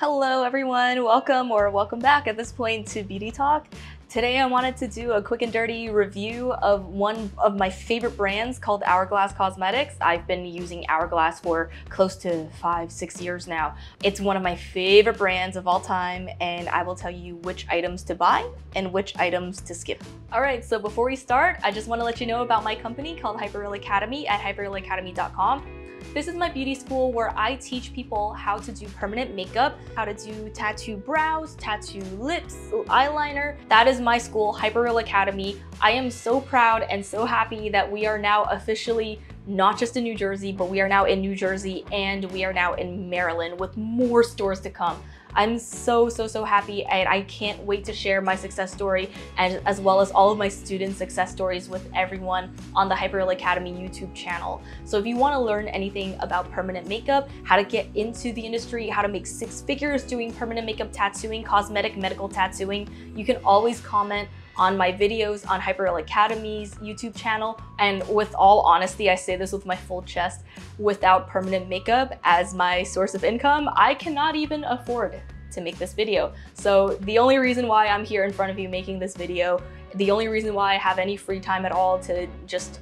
Hello everyone, welcome back at this point to Beauty Talk. Today I wanted to do a quick and dirty review of one of my favorite brands called Hourglass Cosmetics. I've been using Hourglass for close to 5-6 years now. It's one of my favorite brands of all time, and I will tell you which items to buy and which items to skip. Alright, so before we start, I just want to let you know about my company called Hyperrealacademy at hyperrealacademy.com. This is my beauty school where I teach people how to do permanent makeup, how to do tattoo brows, tattoo lips, eyeliner. That is my school, Hyperreal Academy. I am so proud and so happy that we are now officially not just in New Jersey, but we are now in New Jersey and we are now in Maryland with more stores to come. I'm so happy, and I can't wait to share my success story and as well as all of my students' success stories with everyone on the Hyperreal Academy YouTube channel. So if you want to learn anything about permanent makeup, how to get into the industry, how to make 6 figures doing permanent makeup tattooing, cosmetic medical tattooing, you can always comment on my videos on Hyperreal Academy's YouTube channel. And with all honesty, I say this with my full chest, without permanent makeup as my source of income, I cannot even afford to make this video. So the only reason why I'm here in front of you making this video, the only reason why I have any free time at all to just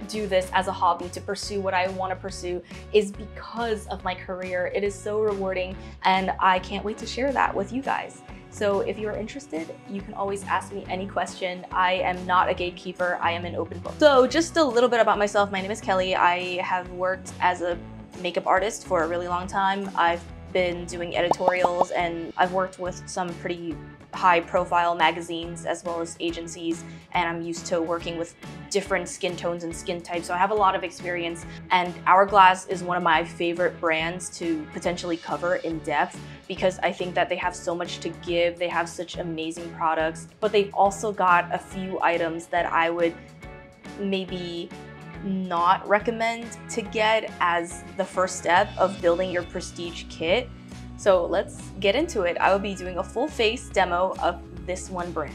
do this as a hobby, to pursue what I want to pursue, is because of my career. It is so rewarding and I can't wait to share that with you guys. So if you're interested, you can always ask me any question. I am not a gatekeeper, I am an open book. So just a little bit about myself. My name is Kelly. I have worked as a makeup artist for a really long time. I've been doing editorials and I've worked with some pretty high profile magazines as well as agencies, and I'm used to working with different skin tones and skin types, so I have a lot of experience. And Hourglass is one of my favorite brands to potentially cover in depth because I think that they have so much to give. They have such amazing products, but they've also got a few items that I would maybe not recommend to get as the first step of building your prestige kit. So let's get into it. I will be doing a full face demo of this one brand.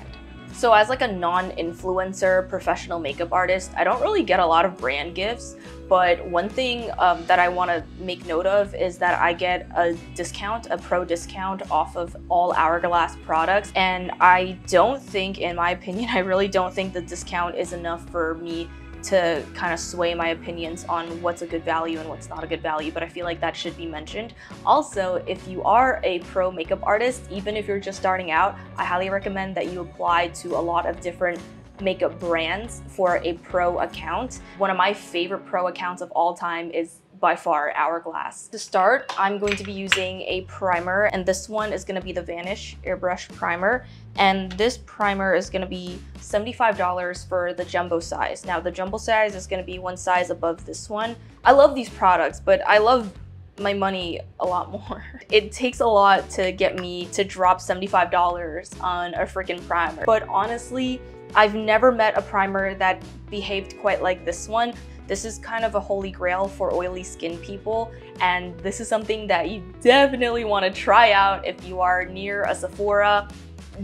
So as like a non-influencer professional makeup artist, I don't really get a lot of brand gifts, but one thing that I want to make note of is that I get a discount, a pro discount off of all Hourglass products. And I don't think, in my opinion, I really don't think the discount is enough for me to kind of sway my opinions on what's a good value and what's not a good value, but I feel like that should be mentioned. Also, if you are a pro makeup artist, even if you're just starting out, I highly recommend that you apply to a lot of different makeup brands for a pro account. One of my favorite pro accounts of all time is by far Hourglass. To start, I'm going to be using a primer, and this one is going to be the Vanish Airbrush primer, and this primer is going to be $75 for the jumbo size. Now the jumbo size is going to be one size above this one. I love these products, but I love my money a lot more. It takes a lot to get me to drop $75 on a freaking primer, but honestly, I've never met a primer that behaved quite like this one. This is kind of a holy grail for oily skin people, and this is something that you definitely want to try out if you are near a Sephora.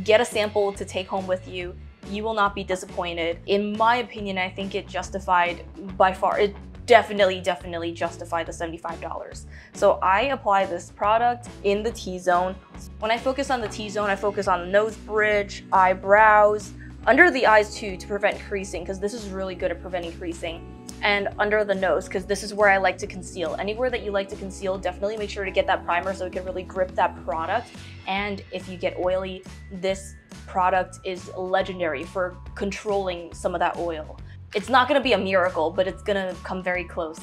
Get a sample to take home with you. You will not be disappointed. In my opinion, I think it justified by far, it definitely justified the $75. So I apply this product in the T-zone. When I focus on the T-zone, I focus on the nose bridge, eyebrows, under the eyes too, to prevent creasing, because this is really good at preventing creasing, and under the nose, because this is where I like to conceal. Anywhere that you like to conceal, definitely make sure to get that primer so it can really grip that product. And if you get oily, this product is legendary for controlling some of that oil. It's not gonna be a miracle, but it's gonna come very close.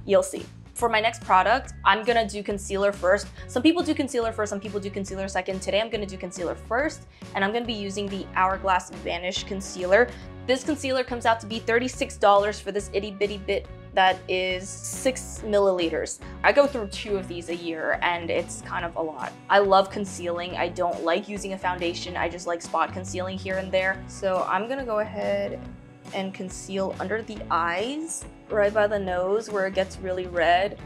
You'll see. For my next product, I'm gonna do concealer first. Some people do concealer first, some people do concealer second. Today I'm gonna do concealer first, and I'm gonna be using the Hourglass Vanish concealer. This concealer comes out to be $36 for this itty bitty bit that is 6 milliliters. I go through 2 of these a year, and it's kind of a lot. I love concealing. I don't like using a foundation. I just like spot concealing here and there. So I'm gonna go ahead and conceal under the eyes, right by the nose where it gets really red.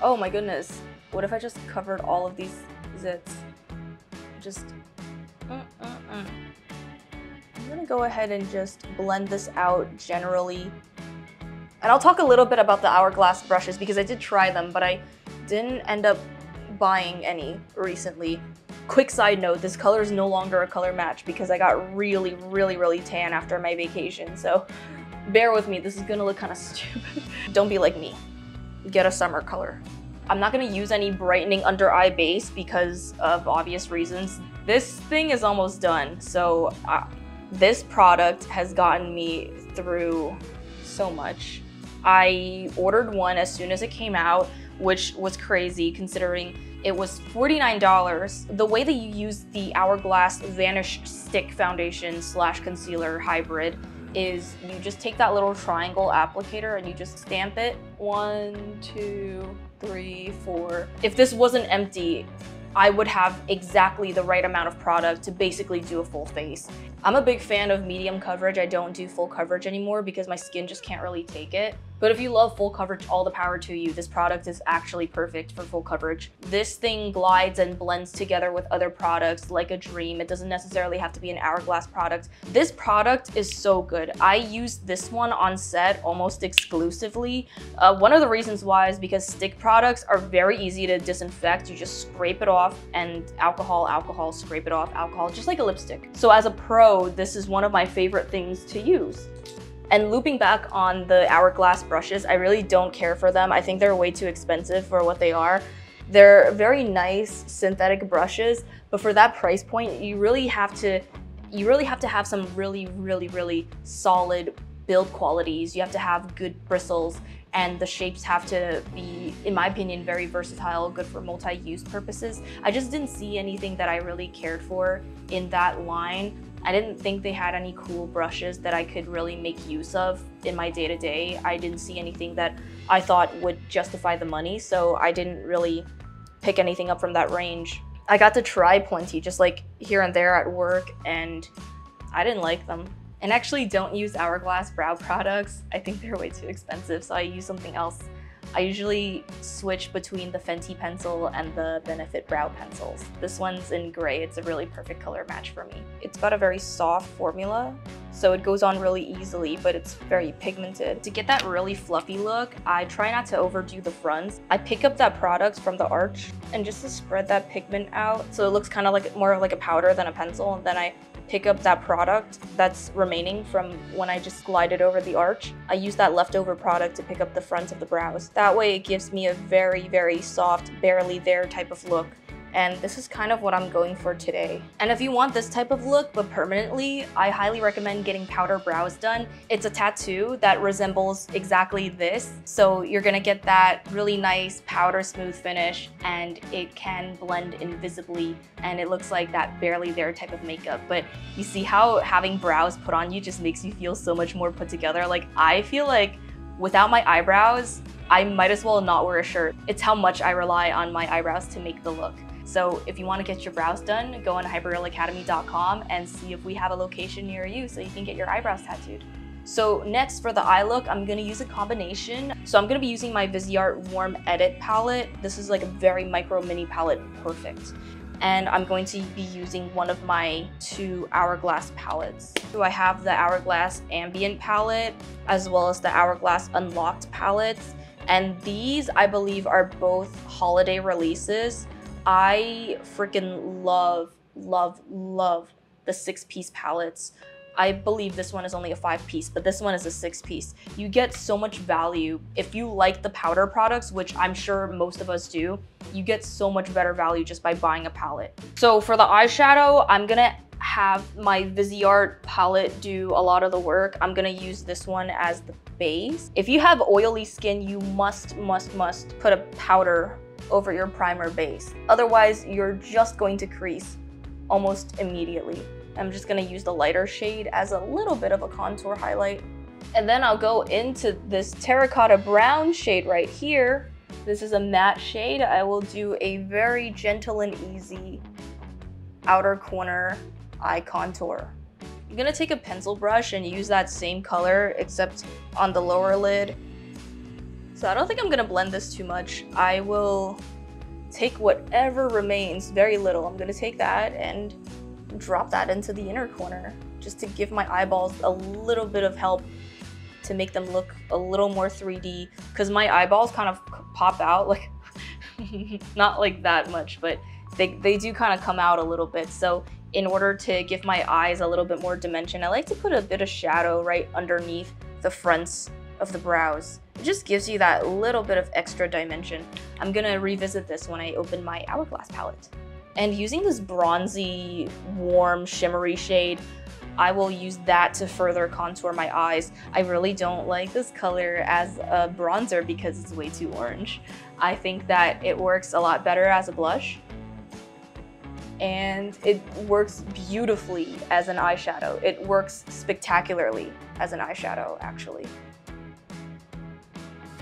Oh my goodness. What if I just covered all of these zits? Just, I'm gonna go ahead and just blend this out generally. And I'll talk a little bit about the Hourglass brushes because I did try them, but I didn't end up buying any recently. Quick side note, this color is no longer a color match because I got really tan after my vacation, so bear with me, this is gonna look kind of stupid. Don't be like me, get a summer color. I'm not gonna use any brightening under eye base because of obvious reasons. This thing is almost done, so this product has gotten me through so much. I ordered one as soon as it came out, which was crazy considering it was $49. The way that you use the Hourglass Vanish Stick Foundation / Concealer Hybrid is you just take that little triangle applicator and you just stamp it. 1, 2, 3, 4. If this wasn't empty, I would have exactly the right amount of product to basically do a full face. I'm a big fan of medium coverage. I don't do full coverage anymore because my skin just can't really take it. But if you love full coverage, all the power to you. This product is actually perfect for full coverage. This thing glides and blends together with other products like a dream. It doesn't necessarily have to be an Hourglass product. This product is so good. I use this one on set almost exclusively. One of the reasons why is because stick products are very easy to disinfect. You just scrape it off and alcohol, scrape it off, alcohol, just like a lipstick. So as a pro, this is one of my favorite things to use. And looping back on the Hourglass brushes, I really don't care for them. I think they're way too expensive for what they are. They're very nice synthetic brushes, but for that price point, you really have to have some really solid build qualities. You have to have good bristles, and the shapes have to be, in my opinion, very versatile, good for multi-use purposes. I just didn't see anything that I really cared for in that line. I didn't think they had any cool brushes that I could really make use of in my day-to-day. I didn't see anything that I thought would justify the money, so I didn't really pick anything up from that range. I got to try plenty, just like here and there at work, and I didn't like them. And actually don't use Hourglass brow products. I think they're way too expensive, so I use something else. I usually switch between the Fenty pencil and the Benefit brow pencils. This one's in gray. It's a really perfect color match for me. It's got a very soft formula, so it goes on really easily, but it's very pigmented. To get that really fluffy look, I try not to overdo the fronts. I pick up that product from the arch and just to spread that pigment out so it looks kind of like more like a powder than a pencil, and then I pick up that product that's remaining from when I just glided over the arch. I use that leftover product to pick up the front of the brows. That way it gives me a very soft, barely there type of look. And this is kind of what I'm going for today. And if you want this type of look, but permanently, I highly recommend getting powder brows done. It's a tattoo that resembles exactly this. So you're gonna get that really nice powder smooth finish, and it can blend invisibly, and it looks like that barely there type of makeup. But you see how having brows put on you just makes you feel so much more put together. Like, I feel like without my eyebrows, I might as well not wear a shirt. It's how much I rely on my eyebrows to make the look. So if you want to get your brows done, go on hyperrealacademy.com and see if we have a location near you so you can get your eyebrows tattooed. So next for the eye look, I'm going to use a combination. So I'm going to be using my Viseart Warm Edit palette. This is like a very micro mini palette, perfect. And I'm going to be using one of my 2 Hourglass palettes. So I have the Hourglass Ambient palette as well as the Hourglass Unlocked palettes. And these, I believe, are both holiday releases. I freaking love the 6-piece palettes. I believe this one is only a 5-piece, but this one is a 6-piece. You get so much value. If you like the powder products, which I'm sure most of us do, you get so much better value just by buying a palette. So for the eyeshadow, I'm gonna have my Viseart palette do a lot of the work. I'm gonna use this one as the base. If you have oily skin, you must put a powder over your primer base. Otherwise, you're just going to crease almost immediately. I'm just gonna use the lighter shade as a little bit of a contour highlight. And then I'll go into this terracotta brown shade right here. This is a matte shade. I will do a very gentle and easy outer corner eye contour. I'm gonna take a pencil brush and use that same color except on the lower lid. So I don't think I'm gonna blend this too much. I will take whatever remains, very little. I'm gonna take that and drop that into the inner corner just to give my eyeballs a little bit of help to make them look a little more 3D, because my eyeballs kind of pop out. Like, Not like that much, but they do kind of come out a little bit. So in order to give my eyes a little bit more dimension, I like to put a bit of shadow right underneath the fronts of the brows. It just gives you that little bit of extra dimension. I'm gonna revisit this when I open my Hourglass palette. And using this bronzy, warm, shimmery shade, I will use that to further contour my eyes. I really don't like this color as a bronzer because it's way too orange. I think that it works a lot better as a blush. And it works beautifully as an eyeshadow. It works spectacularly as an eyeshadow, actually.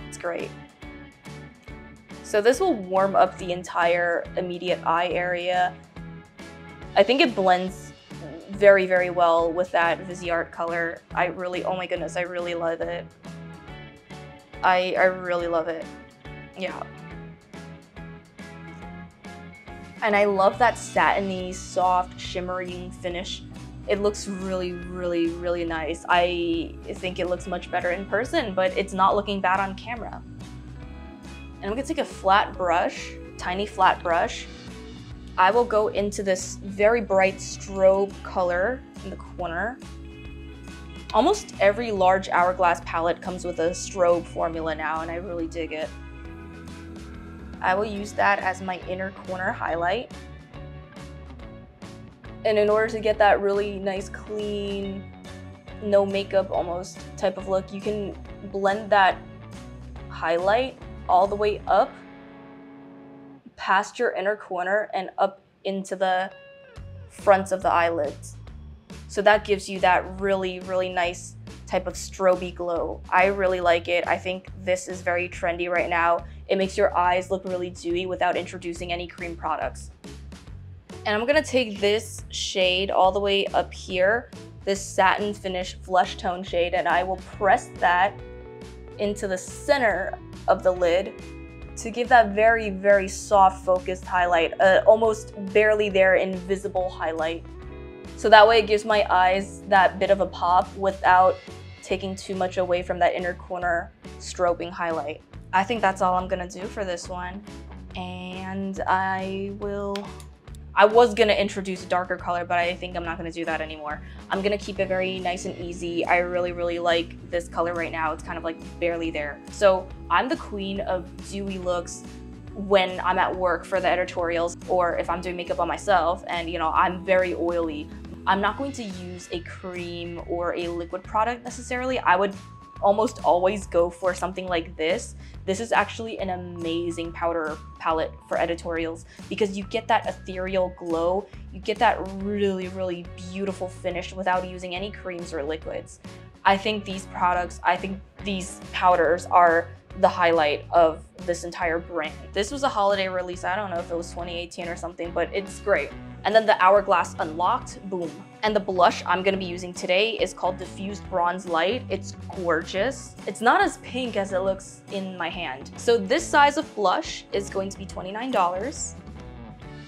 It's great. So this will warm up the entire immediate eye area. I think it blends very, very well with that Viseart color. Oh my goodness, I really love it. I really love it. Yeah. And I love that satiny, soft, shimmering finish. It looks really, really, really nice. I think it looks much better in person, but it's not looking bad on camera. And I'm gonna take a flat brush, tiny flat brush. I will go into this very bright strobe color in the corner. Almost every large Hourglass palette comes with a strobe formula now, and I really dig it. I will use that as my inner corner highlight. And in order to get that really nice, clean, no makeup almost type of look, you can blend that highlight all the way up past your inner corner and up into the fronts of the eyelids. So that gives you that really, really nice type of strobe glow. I really like it. I think this is very trendy right now. It makes your eyes look really dewy without introducing any cream products. And I'm gonna take this shade all the way up here, this satin finish flesh tone shade, and I will press that into the center of the lid to give that very, very soft focused highlight, almost barely there invisible highlight. So that way it gives my eyes that bit of a pop without taking too much away from that inner corner strobing highlight. I think that's all I'm gonna do for this one. And I was gonna introduce a darker color, but I think I'm not gonna do that anymore. I'm gonna keep it very nice and easy. I really, really like this color right now. It's kind of like barely there. So I'm the queen of dewy looks when I'm at work for the editorials, or if I'm doing makeup on myself and I'm very oily. I'm not going to use a cream or a liquid product necessarily. I would almost always go for something like this. This is actually an amazing powder palette for editorials because you get that ethereal glow. You get that really, really beautiful finish without using any creams or liquids. I think these powders are the highlight of this entire brand. This was a holiday release. I don't know if it was 2018 or something, but it's great. And then the Hourglass Unlocked, boom. And the blush I'm gonna be using today is called Diffused Bronze Light. It's gorgeous. It's not as pink as it looks in my hand. So this size of blush is going to be $29,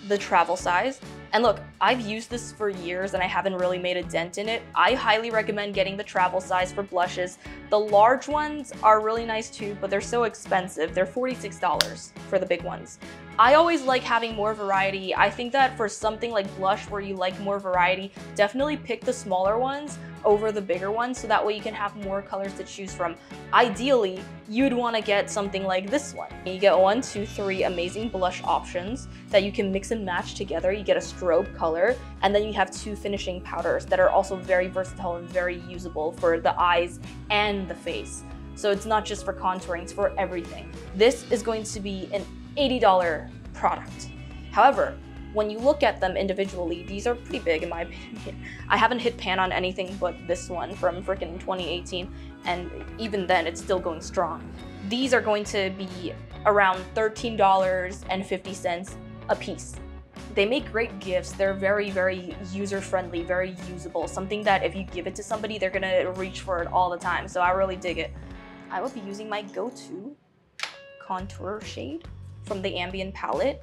the travel size. And look, I've used this for years and I haven't really made a dent in it. I highly recommend getting the travel size for blushes. The large ones are really nice too, but they're so expensive. They're $46 for the big ones. I always like having more variety. I think that for something like blush where you like more variety, definitely pick the smaller ones over the bigger ones so that way you can have more colors to choose from. Ideally, you'd want to get something like this one. You get 1, 2, 3 amazing blush options that you can mix and match together. You get a strobe color, and then you have 2 finishing powders that are also very versatile and very usable for the eyes and the face. So it's not just for contouring, it's for everything. This is going to be an $80 product. However, when you look at them individually, these are pretty big in my opinion. I haven't hit pan on anything but this one from frickin' 2018, and even then it's still going strong. These are going to be around $13.50 a piece. They make great gifts. They're very, very user-friendly, very usable. Something that if you give it to somebody, they're gonna reach for it all the time. So I really dig it. I will be using my go-to contour shade from the Ambient palette.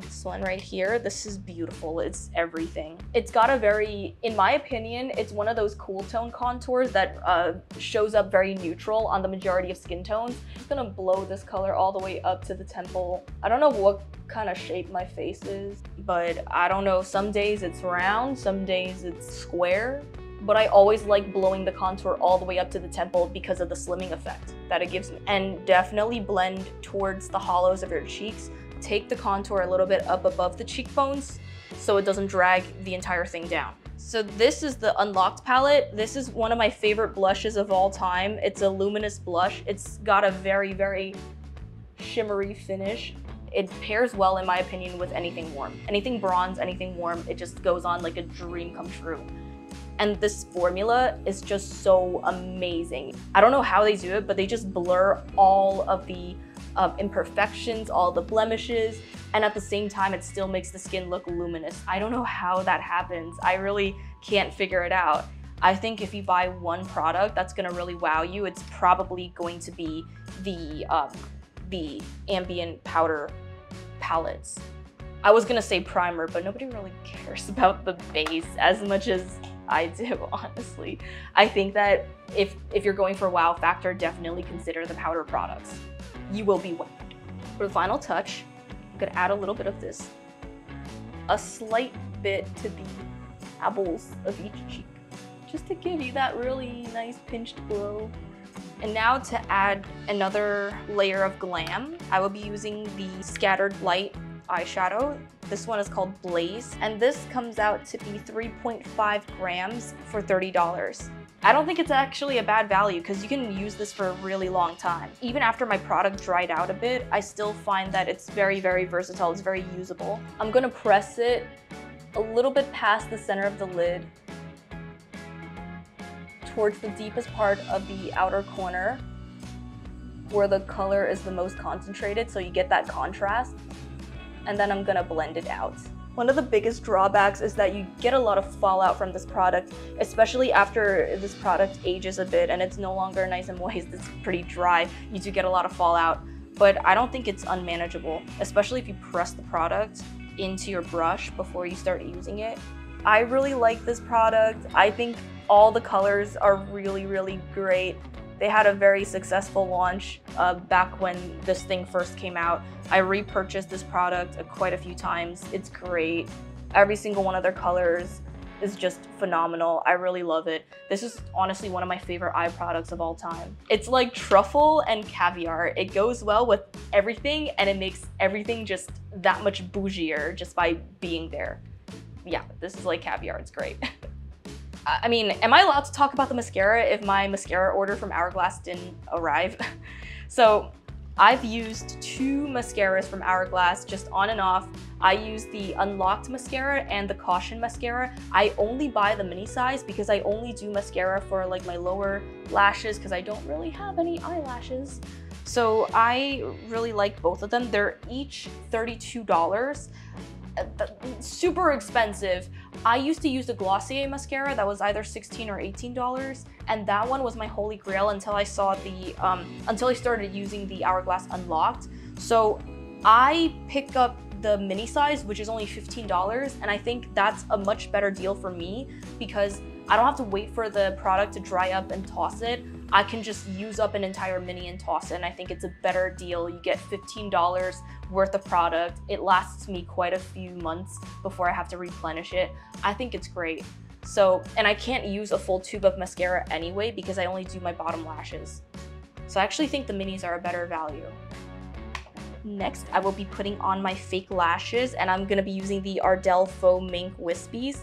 This one right here, this is beautiful. It's everything. It's got a very, in my opinion, it's one of those cool tone contours that shows up very neutral on the majority of skin tones. I'm gonna blow this color all the way up to the temple. I don't know what kind of shape my face is, but I don't know. Some days it's round, some days it's square. But I always like blowing the contour all the way up to the temple because of the slimming effect that it gives me. And definitely blend towards the hollows of your cheeks. Take the contour a little bit up above the cheekbones so it doesn't drag the entire thing down. So this is the Unlocked palette. This is one of my favorite blushes of all time. It's a luminous blush. It's got a very, very shimmery finish. It pairs well, in my opinion, with anything warm. Anything bronze, anything warm, it just goes on like a dream come true. And this formula is just so amazing. I don't know how they do it, but they just blur all of the imperfections, all the blemishes, and at the same time, it still makes the skin look luminous. I don't know how that happens. I really can't figure it out. I think if you buy one product that's gonna really wow you, it's probably going to be the Ambient powder palettes. I was gonna say primer, but nobody really cares about the base as much as I do, honestly. I think that if you're going for wow factor, definitely consider the powder products. You will be wowed. For the final touch, I'm gonna add a little bit of this. A slight bit to the apples of each cheek, just to give you that really nice pinched glow. And now to add another layer of glam, I will be using the Scattered Light eyeshadow. This one is called Blaze, and this comes out to be 3.5 grams for $30. I don't think it's actually a bad value because you can use this for a really long time. Even after my product dried out a bit, I still find that it's very, very versatile. It's very usable. I'm gonna press it a little bit past the center of the lid towards the deepest part of the outer corner where the color is the most concentrated, so you get that contrast. And then I'm gonna blend it out. One of the biggest drawbacks is that you get a lot of fallout from this product, especially after this product ages a bit and it's no longer nice and moist, it's pretty dry. You do get a lot of fallout, but I don't think it's unmanageable, especially if you press the product into your brush before you start using it. I really like this product. I think all the colors are really, really great. They had a very successful launch back when this thing first came out. I repurchased this product quite a few times. It's great. Every single one of their colors is just phenomenal. I really love it. This is honestly one of my favorite eye products of all time. It's like truffle and caviar. It goes well with everything and it makes everything just that much bougier just by being there. Yeah, this is like caviar. It's great. I mean, am I allowed to talk about the mascara if my mascara order from Hourglass didn't arrive? So I've used 2 mascaras from Hourglass just on and off. I use the Unlocked mascara and the Caution mascara. I only buy the mini size because I only do mascara for like my lower lashes because I don't really have any eyelashes. So I really like both of them. They're each $32. Super expensive. I used to use the Glossy mascara that was either $16 or $18, and that one was my holy grail until I saw the until I started using the Hourglass Unlocked. So I pick up the mini size, which is only $15, and I think that's a much better deal for me because I don't have to wait for the product to dry up and toss it. I can just use up an entire mini and toss it, and I think it's a better deal. You get $15 worth of product. It lasts me quite a few months before I have to replenish it. I think it's great. So, and I can't use a full tube of mascara anyway because I only do my bottom lashes. So I actually think the minis are a better value. Next, I will be putting on my fake lashes, and I'm gonna be using the Ardell Faux Mink Wispies.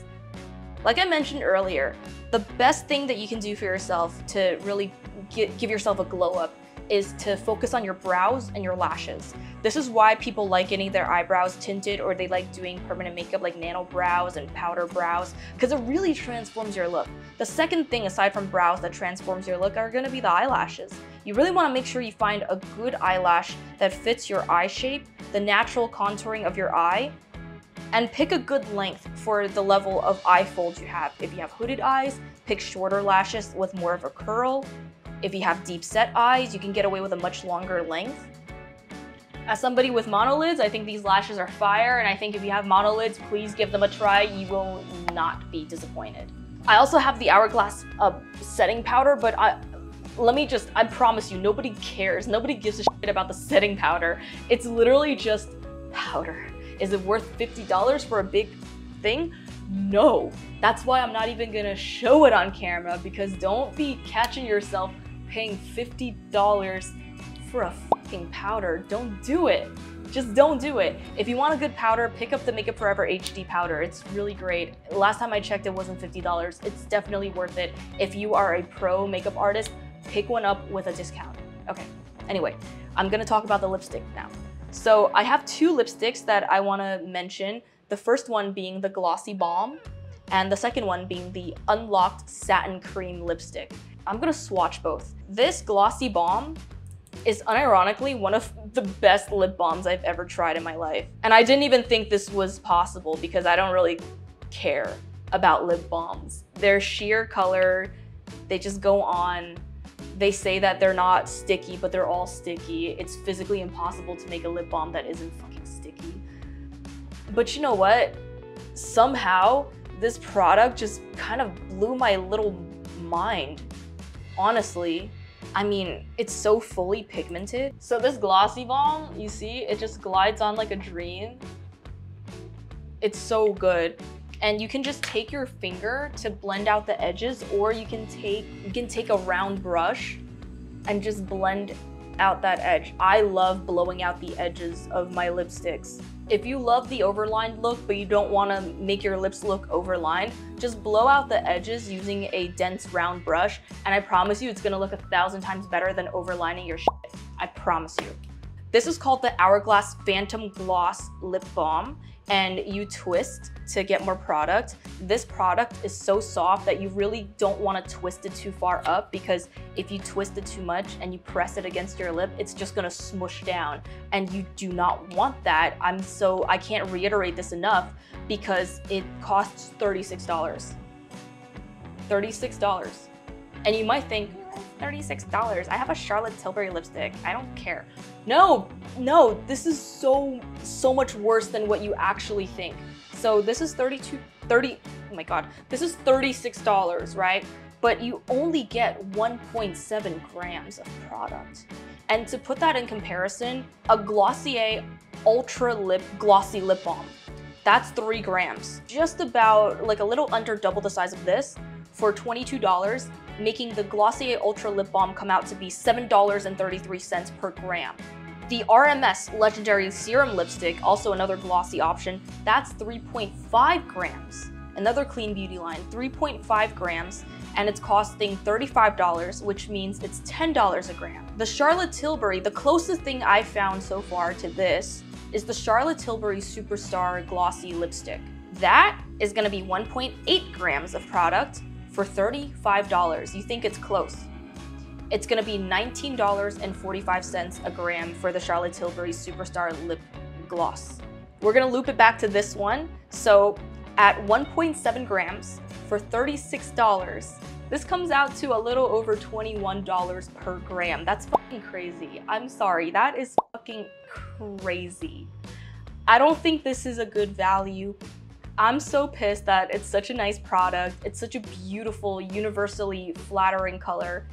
Like I mentioned earlier, the best thing that you can do for yourself to really give yourself a glow up is to focus on your brows and your lashes. This is why people like getting their eyebrows tinted, or they like doing permanent makeup like nano brows and powder brows, because it really transforms your look. The second thing aside from brows that transforms your look are gonna be the eyelashes. You really wanna make sure you find a good eyelash that fits your eye shape, the natural contouring of your eye, and pick a good length for the level of eye fold you have. If you have hooded eyes, pick shorter lashes with more of a curl. If you have deep set eyes, you can get away with a much longer length. As somebody with monolids, I think these lashes are fire, and I think if you have monolids, please give them a try. You will not be disappointed. I also have the Hourglass setting powder, but I promise you, nobody cares. Nobody gives a shit about the setting powder. It's literally just powder. Is it worth $50 for a big thing? No. That's why I'm not even gonna show it on camera, because don't be catching yourself paying $50 for a fucking powder. Don't do it. Just don't do it. If you want a good powder, pick up the Makeup Forever HD powder. It's really great. Last time I checked, it wasn't $50. It's definitely worth it. If you are a pro makeup artist, pick one up with a discount. Okay, anyway, I'm gonna talk about the lipstick now. So I have two lipsticks that I wanna mention. The first one being the Glossy Balm, and the second one being the Unlocked Satin Cream lipstick. I'm gonna swatch both. This Glossy Balm is unironically one of the best lip balms I've ever tried in my life. And I didn't even think this was possible because I don't really care about lip balms. Their sheer color, they just go on. They say that they're not sticky, but they're all sticky. It's physically impossible to make a lip balm that isn't fucking sticky. But you know what? Somehow, this product just kind of blew my little mind, honestly. I mean, it's so fully pigmented. So this Glossy Balm, you see, it just glides on like a dream. It's so good. And you can just take your finger to blend out the edges, or you can take a round brush and just blend out that edge. I love blowing out the edges of my lipsticks. If you love the overlined look, but you don't want to make your lips look overlined, just blow out the edges using a dense round brush, and I promise you it's gonna look 1,000 times better than overlining your shit. I promise you. This is called the Hourglass Phantom Gloss Lip Balm, and you twist to get more product. This product is so soft that you really don't want to twist it too far up, because if you twist it too much and you press it against your lip, it's just gonna smush down, and you do not want that. I can't reiterate this enough, because it costs $36. $36. And you might think, $36, I have a Charlotte Tilbury lipstick, I don't care. No, this is so much worse than what you actually think. So this is this is $36, right? But you only get 1.7 grams of product. And to put that in comparison, a Glossier Ultra Glossy Lip Balm, that's 3 grams. Just about like a little under double the size of this for $22, making the Glossier Ultra Lip Balm come out to be $7.33 per gram. The RMS Legendary Serum Lipstick, also another glossy option, that's 3.5 grams. Another clean beauty line, 3.5 grams, and it's costing $35, which means it's $10 a gram. The Charlotte Tilbury, the closest thing I found so far to this is the Charlotte Tilbury Superstar Glossy Lipstick. That is gonna be 1.8 grams of product for $35. You think it's close. It's gonna be $19.45 a gram for the Charlotte Tilbury Superstar Lip Gloss. We're gonna loop it back to this one. So at 1.7 grams for $36, this comes out to a little over $21 per gram. That's fucking crazy. I'm sorry, that is fucking crazy. I don't think this is a good value. I'm so pissed that it's such a nice product. It's such a beautiful, universally flattering color.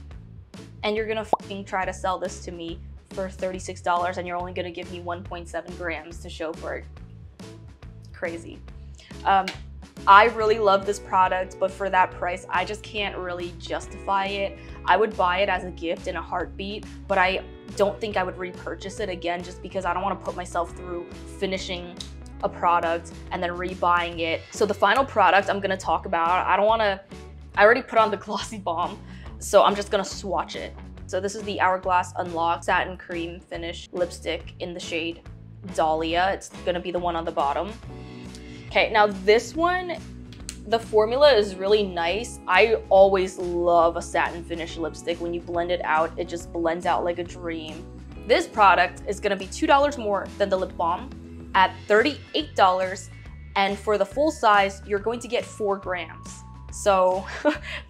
And you're gonna fucking try to sell this to me for $36, and you're only gonna give me 1.7 grams to show for it. Crazy. I really love this product, but for that price, I just can't really justify it. I would buy it as a gift in a heartbeat, but I don't think I would repurchase it again, just because I don't wanna put myself through finishing a product and then rebuying it. So the final product I'm gonna talk about, I already put on the Glossy Balm, so I'm just gonna swatch it. So this is the Hourglass Unlocked Satin Cream Finish Lipstick in the shade Dahlia. It's gonna be the one on the bottom. Okay, now this one, the formula is really nice. I always love a satin finish lipstick. When you blend it out, it just blends out like a dream. This product is gonna be $2 more than the lip balm at $38, and for the full size, you're going to get 4 grams. So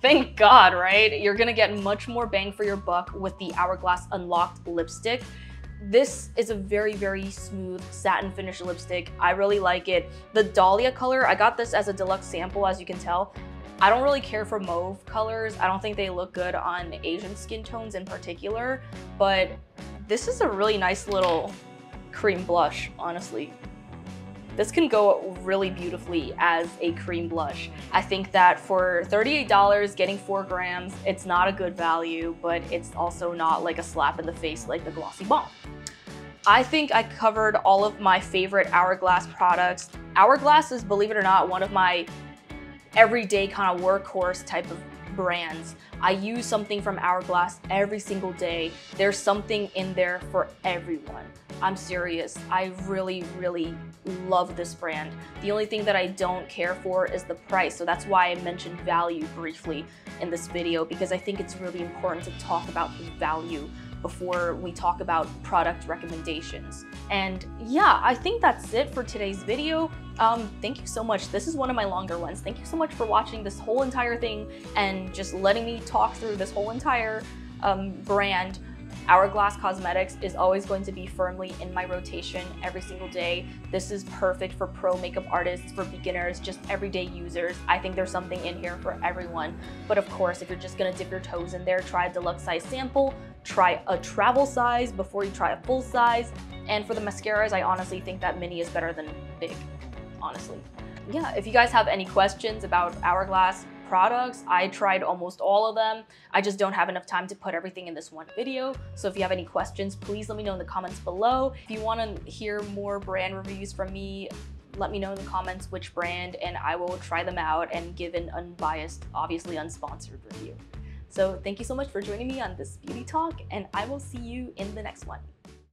thank God, right? You're gonna get much more bang for your buck with the Hourglass Unlocked lipstick. This is a very, very smooth satin finish lipstick. I really like it. The Dahlia color, I got this as a deluxe sample, as you can tell. I don't really care for mauve colors. I don't think they look good on Asian skin tones in particular, but this is a really nice little cream blush, honestly. This can go really beautifully as a cream blush. I think that for $38, getting 4 grams, it's not a good value, but it's also not like a slap in the face like the Glossy Balm. I think I covered all of my favorite Hourglass products. Hourglass is, believe it or not, one of my everyday kind of workhorse type of brands. I use something from Hourglass every single day. There's something in there for everyone. I'm serious. I really, really love this brand. The only thing that I don't care for is the price. So that's why I mentioned value briefly in this video, because I think it's really important to talk about the value before we talk about product recommendations. And yeah, I think that's it for today's video. Thank you so much. This is one of my longer ones. Thank you so much for watching this whole entire thing and just letting me talk through this whole entire brand. Hourglass Cosmetics is always going to be firmly in my rotation every single day. This is perfect for pro makeup artists, for beginners, just everyday users. I think there's something in here for everyone. But of course, if you're just gonna dip your toes in there, try a deluxe size sample, try a travel size before you try a full size. And for the mascaras, I honestly think that mini is better than big, honestly. Yeah, if you guys have any questions about Hourglass products, I tried almost all of them. I just don't have enough time to put everything in this one video. So if you have any questions, please let me know in the comments below. If you want to hear more brand reviews from me, let me know in the comments which brand, and I will try them out and give an unbiased, obviously unsponsored review. So thank you so much for joining me on this beauty talk, and I will see you in the next one.